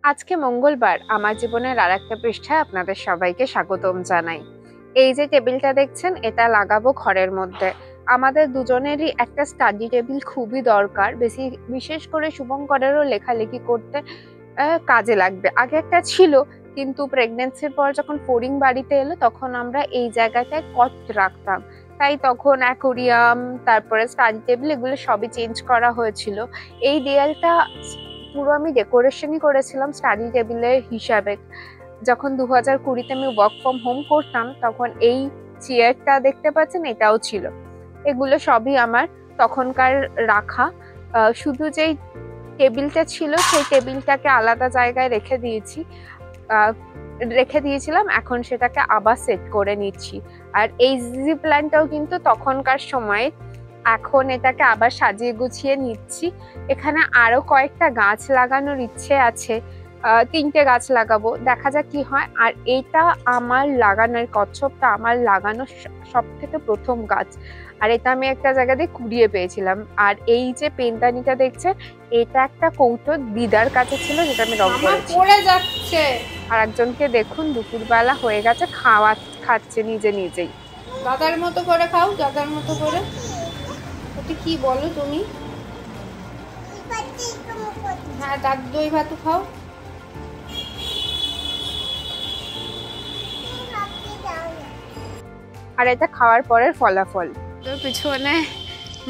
আজকে মঙ্গলবার আমার জীবনের আর একটা পৃষ্ঠায় আপনাদের সবাইকে স্বাগতম জানাই। এই যে টেবিলটা দেখছেন, এটা লাগাবো ঘরের মধ্যে। আমাদের দুজনেরই একটা স্টাডি টেবিল খুবই দরকার, বিশেষ করে শুভঙ্করেরও লেখালেখি করতে কাজে লাগবে। আগে একটা ছিল, কিন্তু প্রেগনেন্সির পর যখন ফড়িং বাড়িতে এলো তখন আমরা এই জায়গাটায় কট রাখতাম, তাই তখন অ্যাকোরিয়াম, তারপরে স্টাডি টেবিল এগুলো সবই চেঞ্জ করা হয়েছিল। এই দেয়ালটা পুরো আমি ডেকোরেশনই করেছিলাম স্টাডি টেবিলের হিসাবে। যখন 2020-তে আমি ওয়ার্ক ফ্রম হোম করতাম তখন এই চেয়ারটা দেখতে পাচ্ছেন, এটাও ছিল। এগুলো সবই আমার তখনকার রাখা। শুধু যেই টেবিলটা ছিল সেই টেবিলটাকে আলাদা জায়গায় রেখে দিয়েছিলাম, এখন সেটাকে আবার সেট করে নিচ্ছি। আর এই জিজি প্ল্যান্টটাও কিন্তু তখনকার সময়, এখন এটাকে আবার সাজিয়ে গুছিয়ে নিচ্ছি। এখানে আরো কয়েকটা গাছ লাগানোর ইচ্ছে আছে, 3টে গাছ লাগাবো, দেখা যাক কি হয়। আর এটা আমার লাগানোর কচ্ছপটা আমার লাগানো সব থেকে প্রথম গাছ, আর এটা আমি একটা জায়গা দিয়ে কুড়িয়ে পেয়েছিলাম। আর এই যে পেনদানিটা দেখছেন, এটা একটা কৌটো দিদার কাছে ছিল, যেটা আমি রং করেছি। পড়ে যাচ্ছে। আর একজনকে দেখুন দুপুরবেলা হয়ে গেছে, খাচ্ছে নিজে নিজেই। দাদার মতো করে খাও, দাদার মতো করে। ওটা কি বলো তুমি? হ্যাঁ, দই ভাত খাও। আর এটা খাওয়ার পরের ফলাফল। তোর পিছনে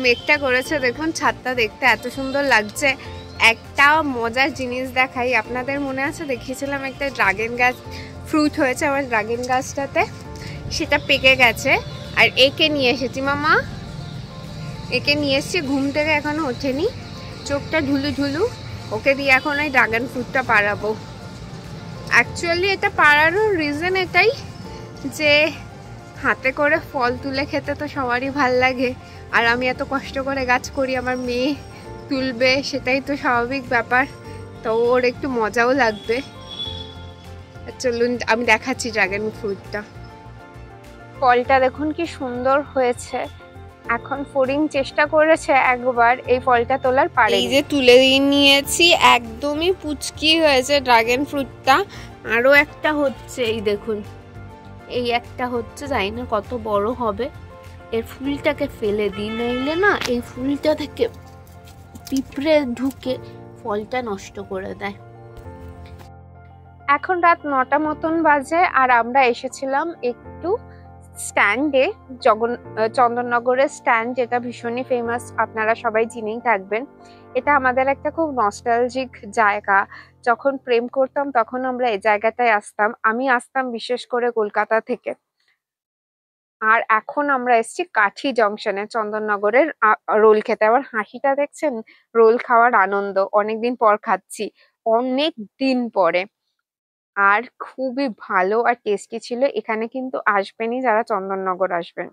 মেঘটা করেছে দেখুন, ছাদটা দেখতে এত সুন্দর লাগছে। একটা মজার জিনিস দেখাই আপনাদের, মনে আছে দেখিয়েছিলাম একটা ড্রাগন গাছ ফ্রুট হয়েছে আমার ড্রাগন গাছটাতে, সেটা পেকে গেছে। আর একে নিয়ে এসেছি মামা, একে নিয়ে এসেছি, ঘুম থেকে এখনো ওঠেনি, চোখটা ঢুলু ঢুলু। ওকে দিয়ে এখন ওই ড্রাগন ফ্রুটটা পাড়াবো। অ্যাকচুয়ালি এটা পাড়ানোর রিজন এটাই যে হাতে করে ফল তুলে খেতে তো সবারই ভাল লাগে, আর আমি এত কষ্ট করে গাছ করি, আমার মেয়ে তুলবে, সেটাই তো স্বাভাবিক ব্যাপার, তো ওর একটু মজাও লাগবে। চলুন আমি দেখাচ্ছি ড্রাগন ফ্রুটটা। ফলটা দেখুন কি সুন্দর হয়েছে। এখন ফড়িং চেষ্টা করেছে একবার এই ফলটা তোলার, পারে। এই যে তুলে নিয়েছি, একদমই পুচকি হয়েছে ড্রাগন ফ্রুটটা। আরো একটা হচ্ছে, এই দেখুন, এই একটা হচ্ছে, জানি না কত বড় হবে। এর ফুলটাকে ফেলে দিই, নইলে না এই ফুলটা থেকে পিঁপড়ে ঢুকে ফলটা নষ্ট করে দেয়। এখন রাত 9টা মতন বাজে, আর আমরা এসেছিলাম একটু স্ট্যান্ডে, চন্দননগরের স্ট্যান্ড, যেটা ভীষণই ফেমাস, আপনারা সবাই চিনেই থাকবেন। এটা আমাদের একটা খুব নস্টালজিক জায়গা। যখন প্রেম করতাম তখন আমরা এই জায়গাটায় আসতাম, আমি আসতাম বিশেষ করে কলকাতা থেকে। আর এখন আমরা এসেছি কাঠি জংশনে, চন্দননগরের রোল খেতে। আবার হাসিটা দেখছেন, রোল খাওয়ার আনন্দ, অনেকদিন পর খাচ্ছি, অনেক দিন পরে। আর খুবই ভালো আর টেস্টি ছিল। এখানে কিন্তু আসবেনই যারা চন্দননগর আসবেন।